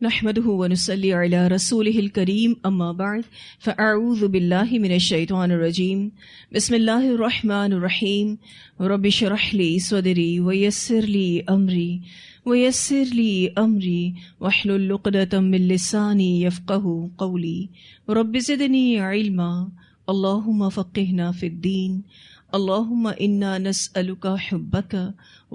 نحمده ونصلي على رسوله الكريم اما بعد فاعوذ بالله من الشيطان الرجيم بسم الله الرحمن الرحيم رب اشرح لي صدري ويسر لي امري واحلل عقدة من لساني يفقهوا قولي رب زدني علما اللهم فقهنا في الدين اللهم انا نسألك حبك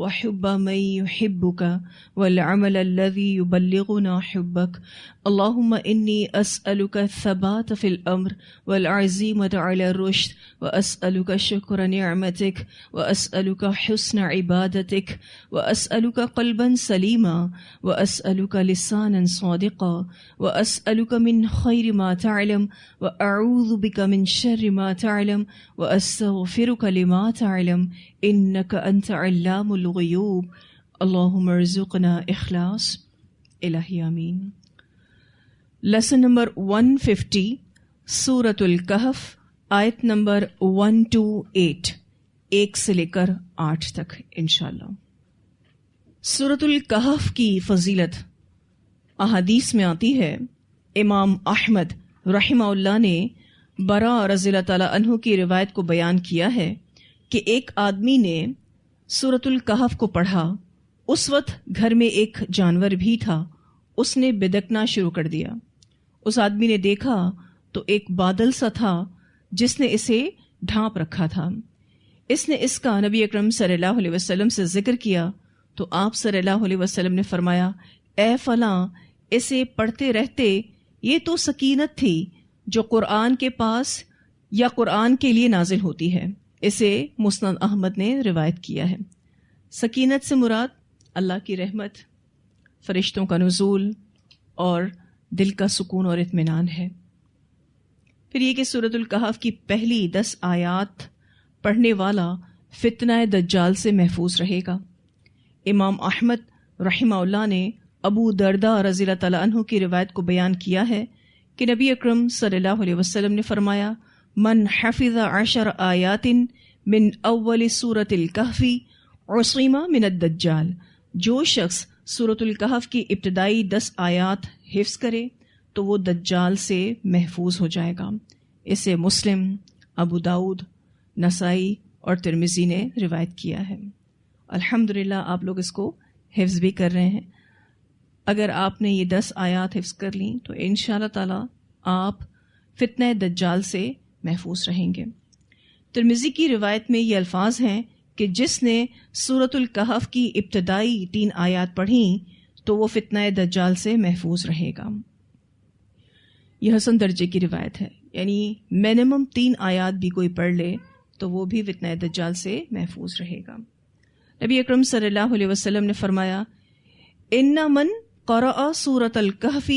وحب من يحبك والعمل الذي يبلغنا حبك اللهم اني اسألك الثبات في الامر والعزيمة على الرشد واسألك شكر نعمتك واسألك حسن عبادتك واسألك قلبا سليما واسألك لسانا صادقا واسألك من خير ما تعلم واعوذ بك من شر ما تعلم واستغفرك لما تعلم انك انت علام الغیوب اللہم ارزقنا اخلاص الہی آمین۔ لیسن نمبر 150 سورۃ الکہف آیت نمبر 1 to 8 1 سے لے کر 8 تک انشاءاللہ۔ سورۃ الکہف کی فضیلت احادیث میں آتی ہے۔ امام احمد رحمہ اللہ نے برا رضی اللہ تعالیٰ عنہ کی روایت کو بیان کیا ہے کہ ایک آدمی نے سورۃ الکہف کو پڑھا، اس وقت گھر میں ایک جانور بھی تھا، اس نے بدکنا شروع کر دیا۔ اس آدمی نے دیکھا تو ایک بادل سا تھا جس نے اسے ڈھانپ رکھا تھا۔ اس نے اس کا نبی اکرم صلی اللہ علیہ وسلم سے ذکر کیا تو آپ صلی اللہ علیہ وسلم نے فرمایا، اے فلاں، اسے پڑھتے رہتے یہ تو سکینت تھی جو قرآن کے پاس یا قرآن کے لیے نازل ہوتی ہے۔ اسے مسند احمد نے روایت کیا ہے۔ سکینت سے مراد اللہ کی رحمت، فرشتوں کا نزول اور دل کا سکون اور اطمینان ہے۔ پھر یہ کہ سورۃ الکہف کی پہلی 10 آیات پڑھنے والا فتنہ دجال سے محفوظ رہے گا۔ امام احمد رحمہ اللہ نے ابو درداء رضی اللہ تعالیٰ عنہ کی روایت کو بیان کیا ہے کہ نبی اکرم صلی اللہ علیہ وسلم نے فرمایا، من حفظ 10 آیات من اول سورۃ الکہف عصم من الدجال، جو شخص سورۃ الکہف کی ابتدائی 10 آیات حفظ کرے تو وہ دجال سے محفوظ ہو جائے گا۔ اسے مسلم، ابو داؤد، نسائی اور ترمذی نے روایت کیا ہے۔ الحمدللہ آپ لوگ اس کو حفظ بھی کر رہے ہیں۔ اگر آپ نے یہ 10 آیات حفظ کر لیں تو انشاءاللہ تعالی آپ فتنہ دجال سے محفوظ رہیں گے۔ ترمذی کی روایت میں یہ الفاظ ہیں کہ جس نے سورۃ الکہف کی ابتدائی 3 آیات پڑھیں تو وہ فتنہ دجال سے محفوظ رہے گا۔ یہ حسن درجے کی روایت ہے، یعنی منیمم 3 آیات بھی کوئی پڑھ لے تو وہ بھی فتنہ دجال سے محفوظ رہے گا۔ نبی اکرم صلی اللہ علیہ وسلم نے فرمایا، ان من قرأ سورۃ الکہف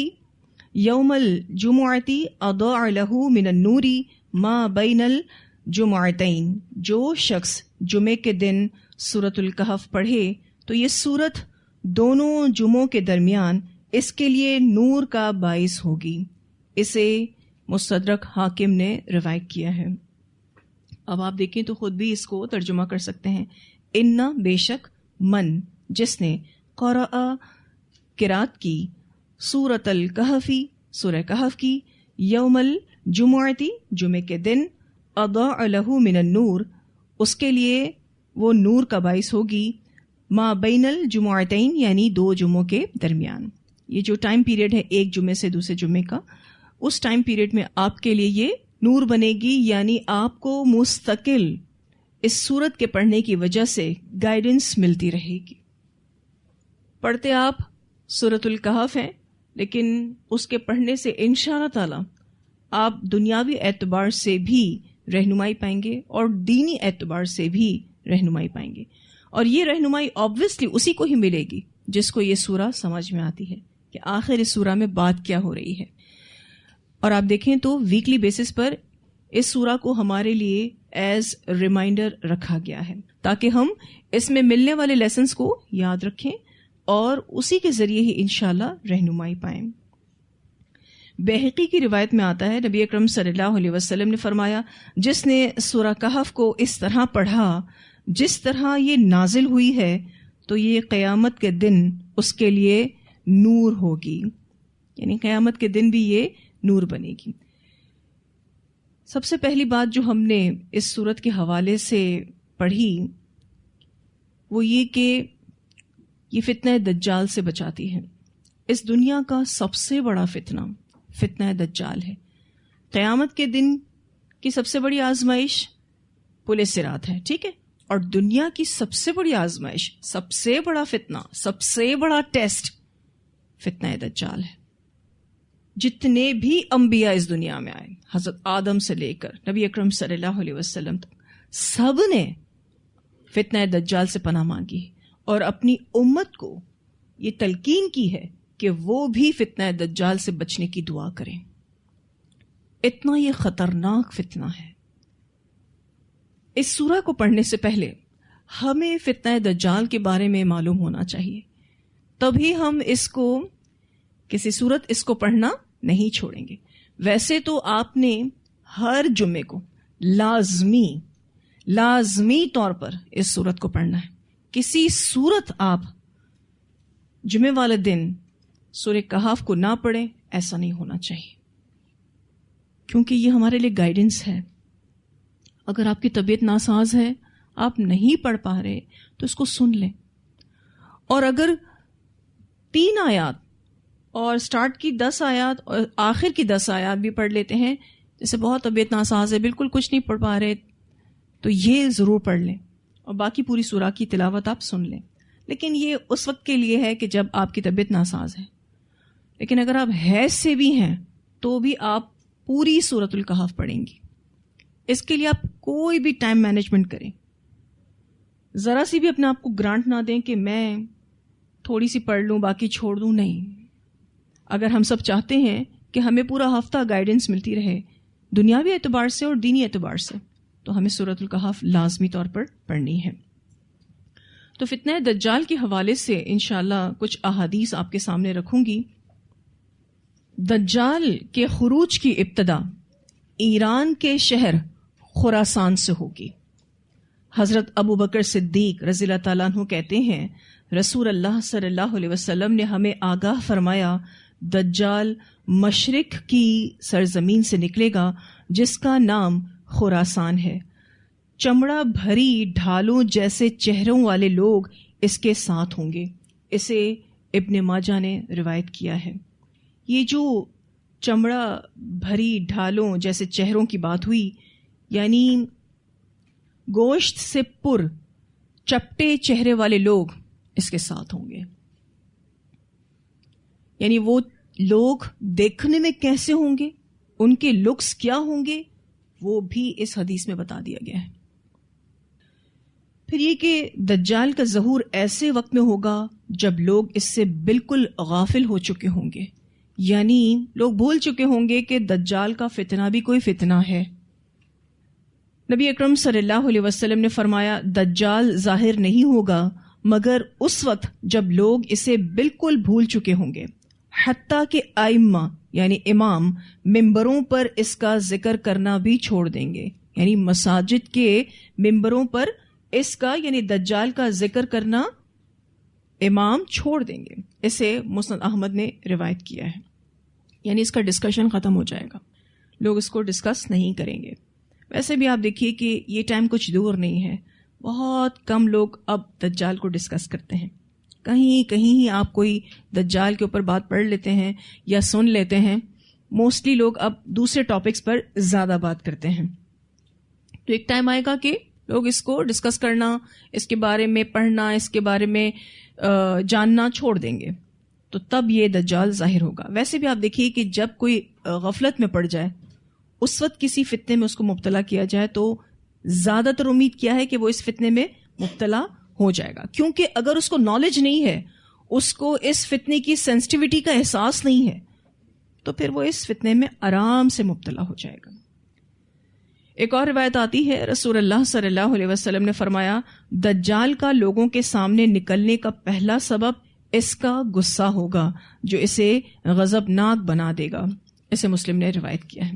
یوم الجمعۃ اضاء له من النور ما بین الجمعتین، جو شخص جمعے کے دن سورۃ الکہف پڑھے تو یہ سورت دونوں جمعوں کے درمیان اس کے لیے نور کا باعث ہوگی۔ اسے مستدرک حاکم نے روایت کیا ہے۔ اب آپ دیکھیں تو خود بھی اس کو ترجمہ کر سکتے ہیں۔ انا، بے شک، من، جس نے، قرأ، قرات کی، سورۃ الکہف، سورہ کہف کی، یوم الجمعۃ، جمعے کے دن، اضاء له من النور، اس کے لیے وہ نور کا باعث ہوگی، ما بین الجمعتین، یعنی 2 جمعوں کے درمیان۔ یہ جو ٹائم پیریڈ ہے ایک جمعے سے دوسرے جمعے کا، اس ٹائم پیریڈ میں آپ کے لیے یہ نور بنے گی، یعنی آپ کو مستقل اس سورت کے پڑھنے کی وجہ سے گائیڈنس ملتی رہے گی۔ پڑھتے آپ سورۃ الکہف ہیں، لیکن اس کے پڑھنے سے انشاءاللہ تعالی آپ دنیاوی اعتبار سے بھی رہنمائی پائیں گے اور دینی اعتبار سے بھی رہنمائی پائیں گے، اور یہ رہنمائی آبویسلی اسی کو ہی ملے گی جس کو یہ سورہ سمجھ میں آتی ہے کہ آخر اس سورہ میں بات کیا ہو رہی ہے۔ اور آپ دیکھیں تو ویکلی بیسس پر اس سورہ کو ہمارے لیے ایز ریمائنڈر رکھا گیا ہے تاکہ ہم اس میں ملنے والے لیسنز کو یاد رکھیں اور اسی کے ذریعے ہی انشاءاللہ رہنمائی پائیں۔ بہقی کی روایت میں آتا ہے، نبی اکرم صلی اللہ علیہ وسلم نے فرمایا، جس نے سورہ کہف کو اس طرح پڑھا جس طرح یہ نازل ہوئی ہے تو یہ قیامت کے دن اس کے لیے نور ہوگی، یعنی قیامت کے دن بھی یہ نور بنے گی. سب سے پہلی بات جو ہم نے اس صورت کے حوالے سے پڑھی وہ یہ کہ یہ فتنہ دجال سے بچاتی ہے. اس دنیا کا سب سے بڑا فتنہ دجال ہے. قیامت کے دن کی سب سے بڑی آزمائش پل صراط ہے, ٹھیک ہے, اور دنیا کی سب سے بڑی آزمائش, سب سے بڑا فتنہ, سب سے بڑا ٹیسٹ فتنہ دجال ہے. جتنے بھی انبیاء اس دنیا میں آئے, حضرت آدم سے لے کر نبی اکرم صلی اللہ علیہ وسلم تک, سب نے فتنہ دجال سے پناہ مانگی اور اپنی امت کو یہ تلقین کی ہے کہ وہ بھی فتنہ دجال سے بچنے کی دعا کریں. اتنا یہ خطرناک فتنہ ہے. اس سورہ کو پڑھنے سے پہلے ہمیں فتنہ دجال کے بارے میں معلوم ہونا چاہیے, تبھی ہم اس کو کسی صورت اس کو پڑھنا نہیں چھوڑیں گے. ویسے تو آپ نے ہر جمعے کو لازمی طور پر اس صورت کو پڑھنا ہے. کسی صورت آپ جمعے والے دن سورہ کہف کو نہ پڑھیں, ایسا نہیں ہونا چاہیے, کیونکہ یہ ہمارے لیے گائیڈنس ہے. اگر آپ کی طبیعت ناساز ہے, آپ نہیں پڑھ پا رہے, تو اس کو سن لیں. اور اگر 3 آیات اور سٹارٹ کی 10 آیات اور آخر کی 10 آیات بھی پڑھ لیتے ہیں, جیسے بہت طبیعت ناساز ہے, بالکل کچھ نہیں پڑھ پا رہے, تو یہ ضرور پڑھ لیں, اور باقی پوری سورہ کی تلاوت آپ سن لیں. لیکن یہ اس وقت کے لیے ہے کہ جب آپ کی طبیعت ناساز ہے. لیکن اگر آپ حیض سے بھی ہیں تو بھی آپ پوری سورۃ الکہف پڑھیں گی. اس کے لیے آپ کوئی بھی ٹائم مینجمنٹ کریں, ذرا سی بھی اپنے آپ کو گرانٹ نہ دیں کہ میں تھوڑی سی پڑھ لوں باقی چھوڑ دوں. نہیں, اگر ہم سب چاہتے ہیں کہ ہمیں پورا ہفتہ گائیڈنس ملتی رہے دنیاوی اعتبار سے اور دینی اعتبار سے, تو ہمیں سورۃ الکہف لازمی طور پر پڑھنی ہے. تو فتنہ دجال کے حوالے سے انشاءاللہ کچھ احادیث آپ کے سامنے رکھوں گی. دجال کے خروج کی ابتدا ایران کے شہر خراسان سے ہوگی. حضرت ابو بکر صدیق رضی اللہ تعالیٰ عنہ کہتے ہیں رسول اللہ صلی اللہ علیہ وسلم نے ہمیں آگاہ فرمایا, دجال مشرق کی سرزمین سے نکلے گا جس کا نام خراسان ہے. چمڑا بھری ڈھالوں جیسے چہروں والے لوگ اس کے ساتھ ہوں گے. اسے ابن ماجہ نے روایت کیا ہے. یہ جو چمڑا بھری ڈھالوں جیسے چہروں کی بات ہوئی, یعنی گوشت سے پر چپٹے چہرے والے لوگ اس کے ساتھ ہوں گے. یعنی وہ لوگ دیکھنے میں کیسے ہوں گے, ان کے لکس کیا ہوں گے, وہ بھی اس حدیث میں بتا دیا گیا ہے. پھر یہ کہ دجال کا ظہور ایسے وقت میں ہوگا جب لوگ اس سے بالکل غافل ہو چکے ہوں گے, یعنی لوگ بھول چکے ہوں گے کہ دجال کا فتنہ بھی کوئی فتنہ ہے. نبی اکرم صلی اللہ علیہ وسلم نے فرمایا, دجال ظاہر نہیں ہوگا مگر اس وقت جب لوگ اسے بالکل بھول چکے ہوں گے, حتیٰ کہ ائمہ یعنی امام ممبروں پر اس کا ذکر کرنا بھی چھوڑ دیں گے. یعنی مساجد کے ممبروں پر اس کا یعنی دجال کا ذکر کرنا امام چھوڑ دیں گے. اسے مسند احمد نے روایت کیا ہے. یعنی اس کا ڈسکشن ختم ہو جائے گا, لوگ اس کو ڈسکس نہیں کریں گے. ویسے بھی آپ دیکھیے کہ یہ ٹائم کچھ دور نہیں ہے, بہت کم لوگ اب دجال کو ڈسکس کرتے ہیں. کہیں ہی آپ کوئی دجال کے اوپر بات پڑھ لیتے ہیں یا سن لیتے ہیں. موسٹلی لوگ اب دوسرے ٹاپکس پر زیادہ بات کرتے ہیں. تو ایک ٹائم آئے گا کہ لوگ اس کو ڈسکس کرنا, اس کے بارے میں پڑھنا, اس کے بارے میں جاننا چھوڑ دیں گے, تو تب یہ دجال ظاہر ہوگا. ویسے بھی آپ دیکھیے کہ جب کوئی غفلت میں پڑ جائے, اس وقت کسی فتنے میں اس کو مبتلا کیا جائے, تو زیادہ تر امید کیا ہے کہ وہ اس فتنے میں مبتلا ہو جائے گا. کیونکہ اگر اس کو نالج نہیں ہے, اس کو اس فتنے کی سینسٹیوٹی کا احساس نہیں ہے, تو پھر وہ اس فتنے میں آرام سے مبتلا ہو جائے گا. ایک اور روایت آتی ہے, رسول اللہ صلی اللہ علیہ وسلم نے فرمایا, دجال کا لوگوں کے سامنے نکلنے کا پہلا سبب اس کا غصہ ہوگا جو اسے غضبناک بنا دے گا. اسے مسلم نے روایت کیا ہے.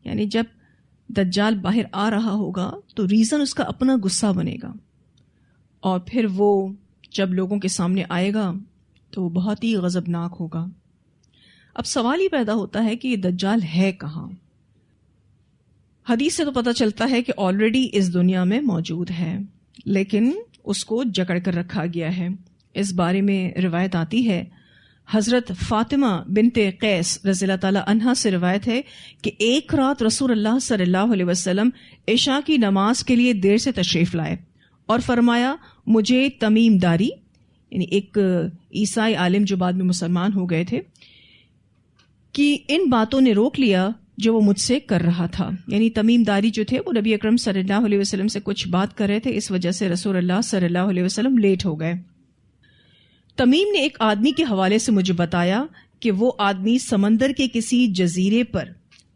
یعنی جب دجال باہر آ رہا ہوگا تو ریزن اس کا اپنا غصہ بنے گا, اور پھر وہ جب لوگوں کے سامنے آئے گا تو وہ بہت ہی غضبناک ہوگا. اب سوال ہی پیدا ہوتا ہے کہ یہ دجال ہے کہاں؟ حدیث سے تو پتہ چلتا ہے کہ آلریڈی اس دنیا میں موجود ہے، لیکن اس کو جکڑ کر رکھا گیا ہے۔ اس بارے میں روایت آتی ہے، حضرت فاطمہ بنت قیس رضی اللہ تعالی عنہا سے روایت ہے کہ ایک رات رسول اللہ صلی اللہ علیہ وسلم عشاء کی نماز کے لیے دیر سے تشریف لائے اور فرمایا مجھے تمیم داری، یعنی ایک عیسائی عالم جو بعد میں مسلمان ہو گئے تھے، کہ ان باتوں نے روک لیا جو وہ مجھ سے کر رہا تھا۔ یعنی تمیم داری جو تھے وہ نبی اکرم صلی اللہ علیہ وسلم سے کچھ بات کر رہے تھے، اس وجہ سے رسول اللہ صلی اللہ علیہ وسلم لیٹ ہو گئے۔ تمیم نے ایک آدمی کے حوالے سے مجھے بتایا کہ وہ آدمی سمندر کے کسی جزیرے پر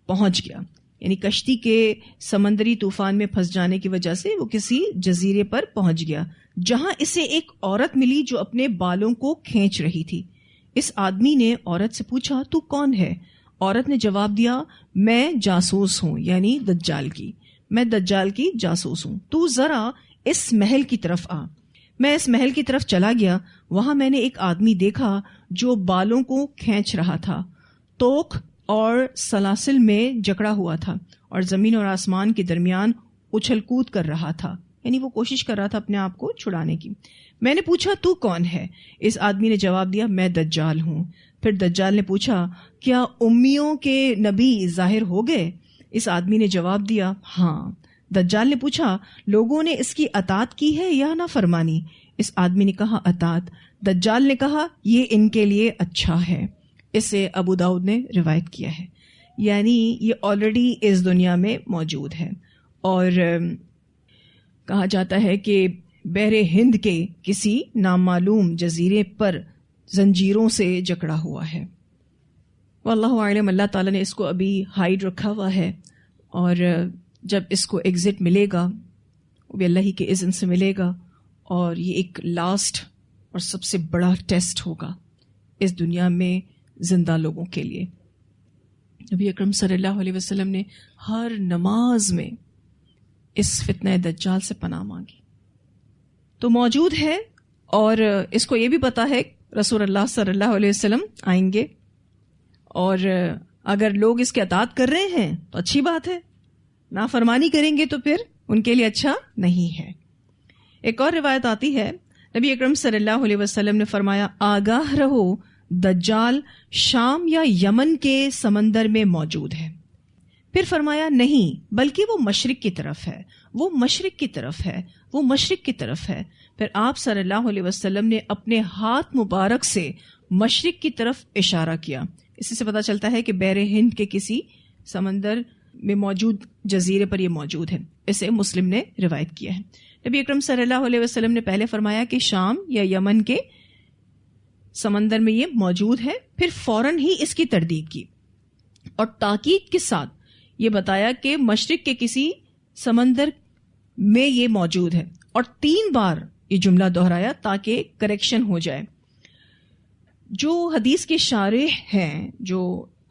پہنچ گیا، یعنی کشتی کے سمندری طوفان میں پھنس جانے کی وجہ سے وہ کسی جزیرے پر پہنچ گیا، جہاں اسے ایک عورت ملی جو اپنے بالوں کو کھینچ رہی تھی۔ اس آدمی نے عورت سے پوچھا تو کون ہے؟ عورت نے جواب دیا میں جاسوس ہوں، یعنی دجال کی، میں دجال کی جاسوس ہوں، تو ذرا اس محل کی طرف آ۔ میں اس محل کی طرف چلا گیا، وہاں میں نے ایک آدمی دیکھا جو بالوں کو کھینچ رہا تھا، توق اور سلاسل میں جکڑا ہوا تھا اور زمین اور آسمان کے درمیان اچھل کود کر رہا تھا، یعنی وہ کوشش کر رہا تھا اپنے آپ کو چھڑانے کی۔ میں نے پوچھا تو کون ہے؟ اس آدمی نے جواب دیا میں دجال ہوں۔ پھر دجال نے پوچھا کیا امیوں کے نبی ظاہر ہو گئے؟ اس آدمی نے جواب دیا ہاں۔ دجال نے پوچھا لوگوں نے اس کی اطاعت کی ہے یا نافرمانی؟ اس آدمی نے کہا اطاعت۔ دجال نے کہا یہ ان کے لیے اچھا ہے۔ اسے ابو داؤد نے روایت کیا ہے، یعنی یہ آلریڈی اس دنیا میں موجود ہے، اور کہا جاتا ہے کہ بحر ہند کے کسی نامعلوم جزیرے پر زنجیروں سے جکڑا ہوا ہے۔ واللہ اعلم، اللہ تعالیٰ نے اس کو ابھی ہائیڈ رکھا ہوا ہے، اور جب اس کو ایگزٹ ملے گا وہ بھی اللہ ہی کے اذن سے ملے گا، اور یہ ایک لاسٹ اور سب سے بڑا ٹیسٹ ہوگا اس دنیا میں زندہ لوگوں کے لیے۔ نبی اکرم صلی اللہ علیہ وسلم نے ہر نماز میں اس فتنہ دجال سے پناہ مانگی، تو موجود ہے، اور اس کو یہ بھی پتا ہے رسول اللہ صلی اللہ علیہ وسلم آئیں گے، اور اگر لوگ اس کے اطاعت کر رہے ہیں تو اچھی بات ہے، نافرمانی کریں گے تو پھر ان کے لیے اچھا نہیں ہے۔ ایک اور روایت آتی ہے، نبی اکرم صلی اللہ علیہ وسلم نے فرمایا آگاہ رہو دجال شام یا یمن کے سمندر میں موجود ہے۔ پھر فرمایا نہیں بلکہ وہ مشرق کی طرف ہے، وہ مشرق کی طرف ہے، وہ مشرق کی طرف ہے۔ پھر آپ صلی اللہ علیہ وسلم نے اپنے ہاتھ مبارک سے مشرق کی طرف اشارہ کیا۔ اسی سے پتہ چلتا ہے کہ بحر ہند کے کسی سمندر میں موجود جزیرے پر یہ موجود ہے۔ اسے مسلم نے روایت کیا ہے۔ نبی اکرم صلی اللہ علیہ وسلم نے پہلے فرمایا کہ شام یا یمن کے سمندر میں یہ موجود ہے، پھر فوراً ہی اس کی تردید کی اور تاکید کے ساتھ یہ بتایا کہ مشرق کے کسی سمندر میں یہ موجود ہے، اور 3 بار یہ جملہ دہرایا تاکہ کریکشن ہو جائے۔ جو حدیث کے شارح ہیں، جو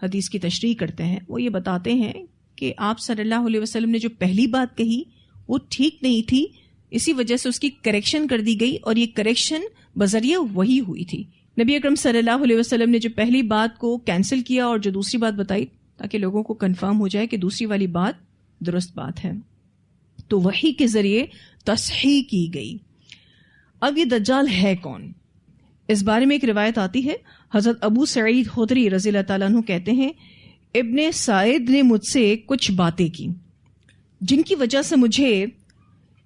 حدیث کی تشریح کرتے ہیں، وہ یہ بتاتے ہیں کہ آپ صلی اللہ علیہ وسلم نے جو پہلی بات کہی وہ ٹھیک نہیں تھی، اسی وجہ سے اس کی کریکشن کر دی گئی، اور یہ کریکشن بذریعہ وہی ہوئی تھی۔ نبی اکرم صلی اللہ علیہ وسلم نے جو پہلی بات کو کینسل کیا اور جو دوسری بات بتائی تاکہ لوگوں کو کنفرم ہو جائے کہ دوسری والی بات درست بات ہے، تو وحی کے ذریعے تصحیح کی گئی۔ اب یہ دجال ہے کون؟ اس بارے میں ایک روایت آتی ہے، حضرت ابو سعید خدری رضی اللہ تعالیٰ عنہ کہتے ہیں ابن سعید نے مجھ سے کچھ باتیں کی جن کی وجہ سے مجھے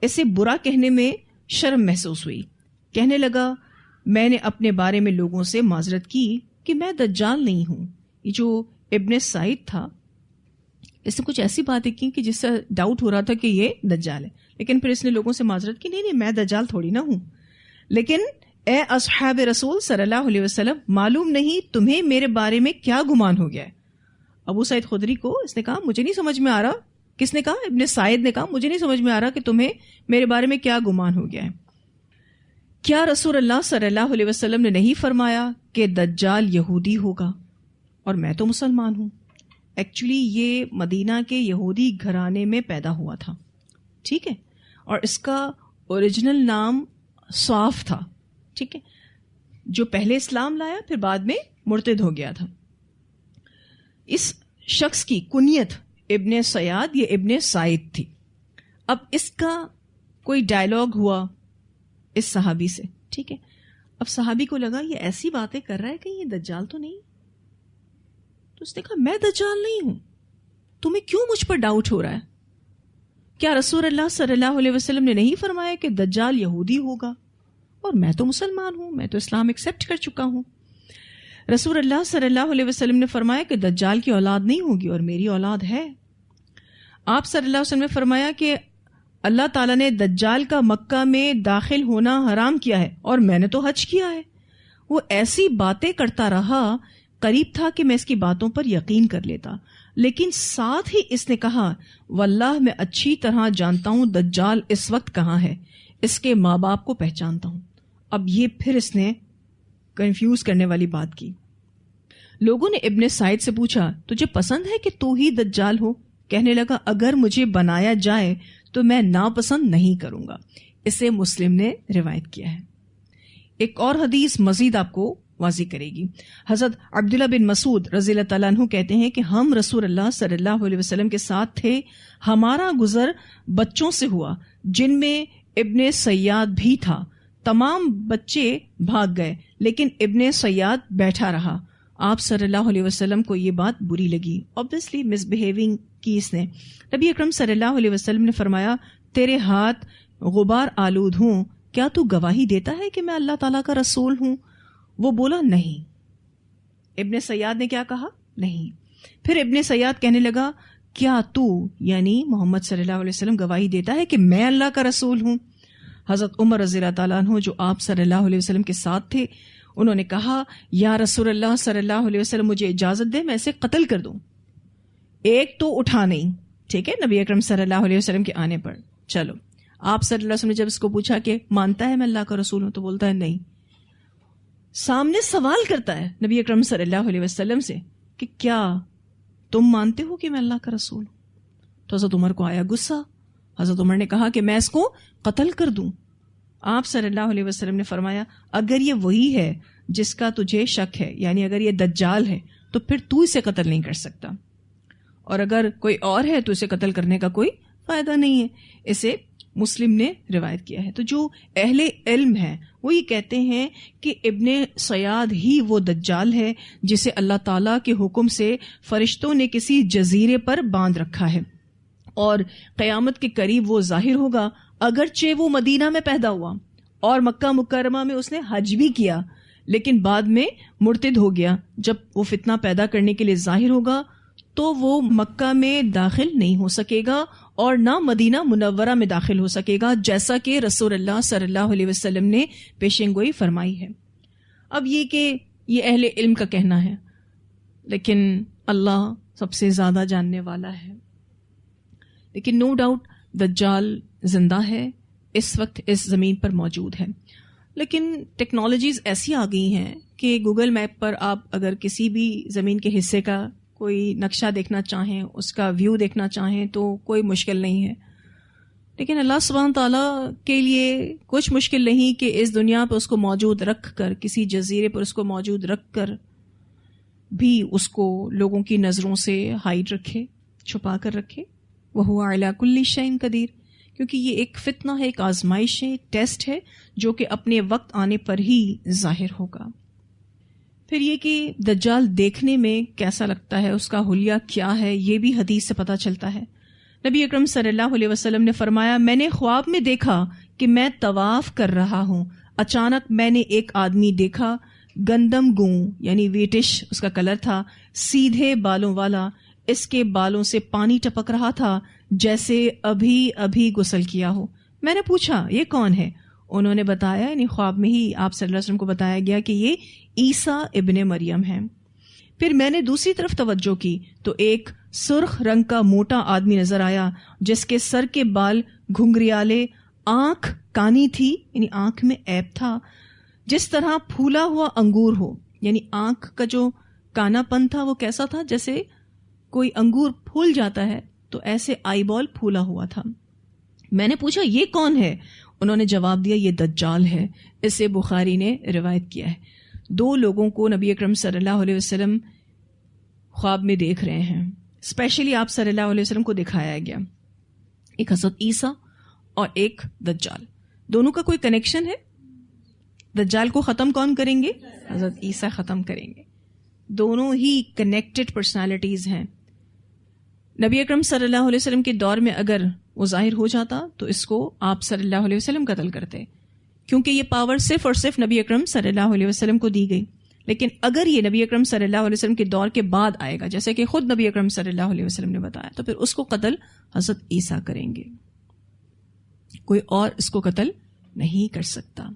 اسے برا کہنے میں شرم محسوس ہوئی۔ کہنے لگا میں نے اپنے بارے میں لوگوں سے معذرت کی کہ میں دجال نہیں ہوں۔ یہ جو ابن سعید تھا اس نے کچھ ایسی باتیں کی کہ جس سے ڈاؤٹ ہو رہا تھا کہ یہ دجال ہے، لیکن پھر اس نے لوگوں سے معذرت کی نہیں میں دجال تھوڑی نہ ہوں، لیکن اے اصحاب رسول صلی اللہ علیہ وسلم معلوم نہیں تمہیں میرے بارے میں کیا گمان ہو گیا ہے۔ ابو سعید خدری کو اس نے کہا مجھے نہیں سمجھ میں آ رہا، کس نے کہا؟ ابن سعید نے کہا مجھے نہیں سمجھ میں آ رہا کہ تمہیں میرے بارے میں کیا گمان ہو گیا ہے۔ کیا رسول اللہ صلی اللہ علیہ وسلم نے نہیں فرمایا کہ دجال یہودی ہوگا اور میں تو مسلمان ہوں؟ ایکچولی یہ مدینہ کے یہودی گھرانے میں پیدا ہوا تھا، ٹھیک ہے، اور اس کا اوریجنل نام صاف تھا، ٹھیک ہے، جو پہلے اسلام لایا پھر بعد میں مرتد ہو گیا تھا۔ اس شخص کی کنیت ابن سیاد یا ابن سعید تھی. اب اس کا کوئی ڈائلاگ ہوا اس صحابی سے, ٹھیک ہے. اب صحابی کو لگا یہ ایسی باتیں کر رہا ہے کہ یہ دجال تو نہیں. تو اس نے کہا میں دجال نہیں ہوں, تمہیں کیوں مجھ پر ڈاؤٹ ہو رہا ہے؟ کیا رسول اللہ صلی اللہ علیہ وسلم نے نہیں فرمایا کہ دجال یہودی ہوگا؟ اور میں تو مسلمان ہوں, میں تو اسلام ایکسیپٹ کر چکا ہوں. رسول اللہ صلی اللہ علیہ وسلم نے فرمایا کہ دجال کی اولاد نہیں ہوگی اور میری اولاد ہے. آپ صلی اللہ علیہ وسلم نے فرمایا کہ اللہ تعالیٰ نے دجال کا مکہ میں داخل ہونا حرام کیا ہے اور میں نے تو حج کیا ہے. وہ ایسی باتیں کرتا رہا, قریب تھا کہ میں اس کی باتوں پر یقین کر لیتا, لیکن ساتھ ہی اس نے کہا واللہ میں اچھی طرح جانتا ہوں دجال اس وقت کہاں ہے, اس کے ماں باپ کو پہچانتا ہوں. اب یہ پھر اس نے کنفیوز کرنے والی بات کی. لوگوں نے ابن سعید سے پوچھا تجھے پسند ہے کہ تو ہی دجال ہو؟ کہنے لگا اگر مجھے بنایا جائے تو میں ناپسند نہیں کروں گا. اسے مسلم نے روایت کیا ہے. ایک اور حدیث مزید آپ کو واضح کرے گی. حضرت عبداللہ بن مسعود رضی اللہ تعالیٰ عنہ کہتے ہیں کہ ہم رسول اللہ صلی اللہ علیہ وسلم کے ساتھ تھے, ہمارا گزر بچوں سے ہوا جن میں ابن سیاد بھی تھا. تمام بچے بھاگ گئے لیکن ابن سیاد بیٹھا رہا. آپ صلی اللہ علیہ وسلم کو یہ بات بری لگی, obviously مس بیہیونگ کی اس نے. نبی اکرم صلی اللہ علیہ وسلم نے فرمایا تیرے ہاتھ غبار آلود ہوں, کیا تو گواہی دیتا ہے کہ میں اللہ تعالیٰ کا رسول ہوں؟ وہ بولا نہیں. ابن سیاد نے کیا کہا؟ نہیں. پھر ابن سیاد کہنے لگا کیا تو یعنی محمد صلی اللہ علیہ وسلم گواہی دیتا ہے کہ میں اللہ کا رسول ہوں؟ حضرت عمر رضی اللہ تعالیٰ عنہ جو آپ صلی اللہ علیہ وسلم کے ساتھ تھے, انہوں نے کہا یا رسول اللہ صلی اللہ علیہ وسلم مجھے اجازت دے میں اسے قتل کر دوں. ایک تو اٹھا نہیں, ٹھیک ہے, نبی اکرم صلی اللہ علیہ وسلم کے آنے پر. چلو آپ صلی اللہ علیہ وسلم نے جب اس کو پوچھا کہ مانتا ہے میں اللہ کا رسول ہوں, تو بولتا ہے نہیں. سامنے سوال کرتا ہے نبی اکرم صلی اللہ علیہ وسلم سے کہ کیا تم مانتے ہو کہ میں اللہ کا رسول ہوں؟ تو حضرت عمر کو آیا غصہ. حضرت عمر نے کہا کہ میں اس کو قتل کر دوں. آپ صلی اللہ علیہ وسلم نے فرمایا اگر یہ وہی ہے جس کا تجھے شک ہے, یعنی اگر یہ دجال ہے, تو پھر تو اسے قتل نہیں کر سکتا, اور اگر کوئی اور ہے تو اسے قتل کرنے کا کوئی فائدہ نہیں ہے. اسے مسلم نے روایت کیا ہے. تو جو اہل علم ہیں وہ یہ کہتے ہیں کہ ابن سیاد ہی وہ دجال ہے جسے اللہ تعالیٰ کے حکم سے فرشتوں نے کسی جزیرے پر باندھ رکھا ہے, اور قیامت کے قریب وہ ظاہر ہوگا. اگرچہ وہ مدینہ میں پیدا ہوا اور مکہ مکرمہ میں اس نے حج بھی کیا, لیکن بعد میں مرتد ہو گیا. جب وہ فتنہ پیدا کرنے کے لیے ظاہر ہوگا تو وہ مکہ میں داخل نہیں ہو سکے گا اور نہ مدینہ منورہ میں داخل ہو سکے گا, جیسا کہ رسول اللہ صلی اللہ علیہ وسلم نے پیشن گوئی فرمائی ہے. اب یہ کہ یہ اہل علم کا کہنا ہے, لیکن اللہ سب سے زیادہ جاننے والا ہے. لیکن نو ڈاؤٹ دجال زندہ ہے, اس وقت اس زمین پر موجود ہے. لیکن ٹیکنالوجیز ایسی آ گئی ہیں کہ گوگل میپ پر آپ اگر کسی بھی زمین کے حصے کا کوئی نقشہ دیکھنا چاہیں, اس کا ویو دیکھنا چاہیں, تو کوئی مشکل نہیں ہے. لیکن اللہ سبحانہ تعالیٰ کے لیے کچھ مشکل نہیں کہ اس دنیا پہ اس کو موجود رکھ کر, کسی جزیرے پر اس کو موجود رکھ کر بھی اس کو لوگوں کی نظروں سے ہائڈ رکھے, چھپا کر رکھے. وَهُوَ عَلَىٰ كُلِّ شَيْءٍ قَدِيرٌ, کیونکہ یہ ایک فتنہ ہے, ایک آزمائش ہے, ایک ٹیسٹ ہے جو کہ اپنے وقت آنے پر ہی ظاہر ہوگا. پھر یہ کہ دجال دیکھنے میں کیسا لگتا ہے, اس کا حلیہ کیا ہے, یہ بھی حدیث سے پتہ چلتا ہے. نبی اکرم صلی اللہ علیہ وسلم نے فرمایا میں نے خواب میں دیکھا کہ میں طواف کر رہا ہوں, اچانک میں نے ایک آدمی دیکھا, گندم گوں یعنی ویٹش اس کا کلر تھا, سیدھے بالوں والا, اس کے بالوں سے پانی ٹپک رہا تھا جیسے ابھی ابھی غسل کیا ہو. میں نے پوچھا یہ کون ہے؟ انہوں نے بتایا, یعنی خواب میں ہی آپ صلی اللہ علیہ وسلم کو بتایا گیا کہ یہ عیسیٰ ابن مریم ہیں. پھر میں نے دوسری طرف توجہ کی تو ایک سرخ رنگ کا موٹا آدمی نظر آیا جس کے سر کے بال گھنگریالے, آنکھ کانی تھی یعنی آنکھ میں عیب تھا, جس طرح پھولا ہوا انگور ہو, یعنی آنکھ کا جو کانا پن تھا وہ کیسا تھا, جیسے کوئی انگور پھول جاتا ہے تو ایسے آئی بال پھولا ہوا تھا. میں نے پوچھا یہ کون ہے؟ انہوں نے جواب دیا یہ دجال ہے. اسے بخاری نے روایت کیا ہے. دو لوگوں کو نبی اکرم صلی اللہ علیہ وسلم خواب میں دیکھ رہے ہیں. اسپیشلی آپ صلی اللہ علیہ وسلم کو دکھایا گیا ایک حضرت عیسیٰ اور ایک دجال. دونوں کا کوئی کنیکشن ہے؟ دجال کو ختم کون کریں گے؟ حضرت عیسیٰ ختم کریں گے. دونوں ہی کنیکٹڈ پرسنالٹیز ہیں. نبی اکرم صلی اللہ علیہ وسلم کے دور میں اگر وہ ظاہر ہو جاتا تو اس کو آپ صلی اللہ علیہ وسلم قتل کرتے، کیونکہ یہ پاور صرف اور صرف نبی اکرم صلی اللہ علیہ وسلم کو دی گئی. لیکن اگر یہ نبی اکرم صلی اللہ علیہ وسلم کے دور کے بعد آئے گا، جیسے کہ خود نبی اکرم صلی اللہ علیہ وسلم نے بتایا، تو پھر اس کو قتل حضرت عیسیٰ کریں گے. کوئی اور اس کو قتل نہیں کر سکتا.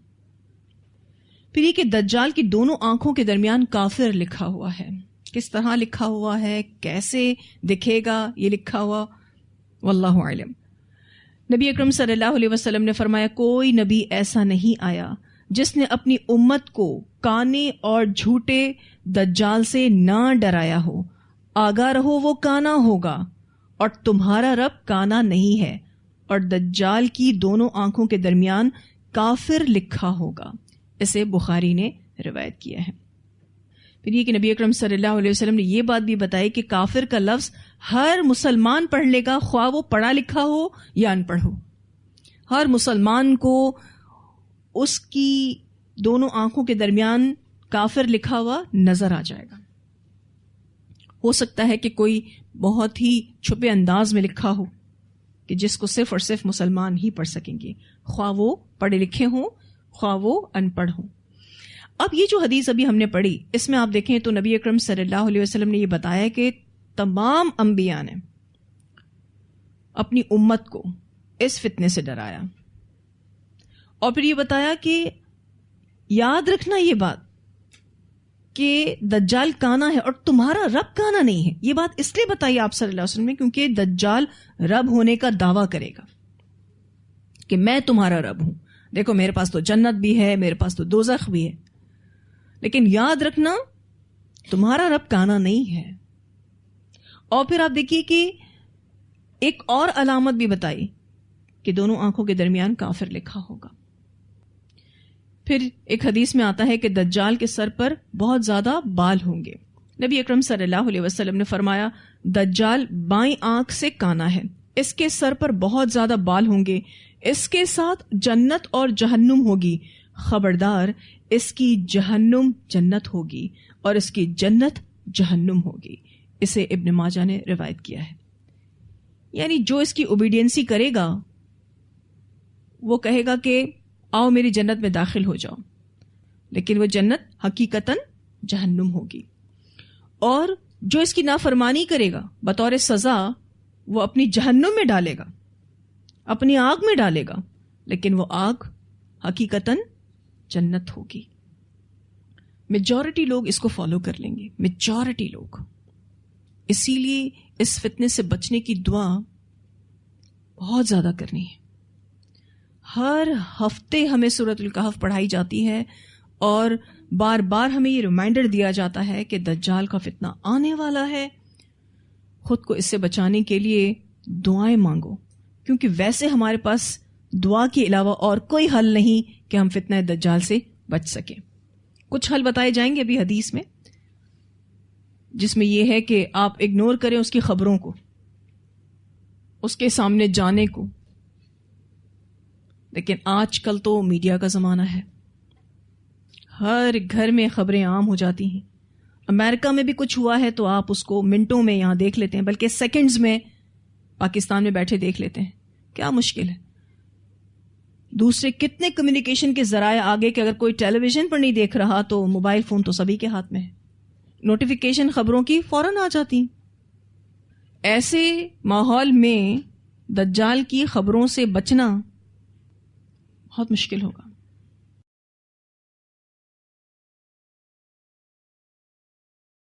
پھر یہ کہ دجال کی دونوں آنکھوں کے درمیان کافر لکھا ہوا ہے. کس طرح لکھا ہوا ہے، کیسے دکھے گا یہ لکھا ہوا، واللہ اعلم. نبی اکرم صلی اللہ علیہ وسلم نے فرمایا کوئی نبی ایسا نہیں آیا جس نے اپنی امت کو کانے اور جھوٹے دجال سے نہ ڈرایا ہو. آگاہ رہو وہ کانا ہوگا اور تمہارا رب کانا نہیں ہے، اور دجال کی دونوں آنکھوں کے درمیان کافر لکھا ہوگا. اسے بخاری نے روایت کیا ہے. پھر یہ کہ نبی اکرم صلی اللہ علیہ وسلم نے یہ بات بھی بتائی کہ کافر کا لفظ ہر مسلمان پڑھ لے گا، خواہ وہ پڑھا لکھا ہو یا ان پڑھ ہو. ہر مسلمان کو اس کی دونوں آنکھوں کے درمیان کافر لکھا ہوا نظر آ جائے گا. ہو سکتا ہے کہ کوئی بہت ہی چھپے انداز میں لکھا ہو کہ جس کو صرف اور صرف مسلمان ہی پڑھ سکیں گے، خواہ وہ پڑھے لکھے ہوں خواہ وہ ان پڑھ ہوں. اب یہ جو حدیث ابھی ہم نے پڑھی، اس میں آپ دیکھیں تو نبی اکرم صلی اللہ علیہ وسلم نے یہ بتایا کہ تمام انبیاء نے اپنی امت کو اس فتنے سے ڈرایا، اور پھر یہ بتایا کہ یاد رکھنا یہ بات کہ دجال کانا ہے اور تمہارا رب کانا نہیں ہے. یہ بات اس لیے بتائی آپ صلی اللہ علیہ وسلم نے کیونکہ دجال رب ہونے کا دعویٰ کرے گا کہ میں تمہارا رب ہوں. دیکھو میرے پاس تو جنت بھی ہے، میرے پاس تو دوزخ بھی ہے، لیکن یاد رکھنا تمہارا رب کانا نہیں ہے. اور پھر آپ دیکھیے کہ ایک اور علامت بھی بتائی کہ دونوں آنکھوں کے درمیان کافر لکھا ہوگا. پھر ایک حدیث میں آتا ہے کہ دجال کے سر پر بہت زیادہ بال ہوں گے. نبی اکرم صلی اللہ علیہ وسلم نے فرمایا دجال بائیں آنکھ سے کانا ہے، اس کے سر پر بہت زیادہ بال ہوں گے، اس کے ساتھ جنت اور جہنم ہوگی، خبردار اس کی جہنم جنت ہوگی اور اس کی جنت جہنم ہوگی. اسے ابن ماجہ نے روایت کیا ہے. یعنی جو اس کی اوبیڈینسی کرے گا وہ کہے گا کہ آؤ میری جنت میں داخل ہو جاؤ، لیکن وہ جنت حقیقتاً جہنم ہوگی. اور جو اس کی نافرمانی کرے گا بطور سزا وہ اپنی جہنم میں ڈالے گا، اپنی آگ میں ڈالے گا، لیکن وہ آگ حقیقتاً جنت ہوگی. میجورٹی لوگ اس کو فالو کر لیں گے، میجورٹی لوگ. اسی لیے اس فتنے سے بچنے کی دعا بہت زیادہ کرنی ہے. ہر ہفتے ہمیں سورۃ الکہف پڑھائی جاتی ہے اور بار بار ہمیں یہ ریمائنڈر دیا جاتا ہے کہ دجال کا فتنہ آنے والا ہے. خود کو اس سے بچانے کے لیے دعائیں مانگو، کیونکہ ویسے ہمارے پاس دعا کے علاوہ اور کوئی حل نہیں کہ ہم فتنہ دجال سے بچ سکیں. کچھ حل بتائے جائیں گے ابھی حدیث میں، جس میں یہ ہے کہ آپ اگنور کریں اس کی خبروں کو، اس کے سامنے جانے کو. لیکن آج کل تو میڈیا کا زمانہ ہے، ہر گھر میں خبریں عام ہو جاتی ہیں. امریکہ میں بھی کچھ ہوا ہے تو آپ اس کو منٹوں میں یہاں دیکھ لیتے ہیں، بلکہ سیکنڈز میں پاکستان میں بیٹھے دیکھ لیتے ہیں. کیا مشکل ہے؟ دوسرے کتنے کمیونیکیشن کے ذرائع آگے کہ اگر کوئی ٹیلی ویژن پر نہیں دیکھ رہا تو موبائل فون تو سبھی کے ہاتھ میں ہے، نوٹیفیکیشن خبروں کی فوراً آ جاتی. ایسے ماحول میں دجال کی خبروں سے بچنا بہت مشکل ہوگا.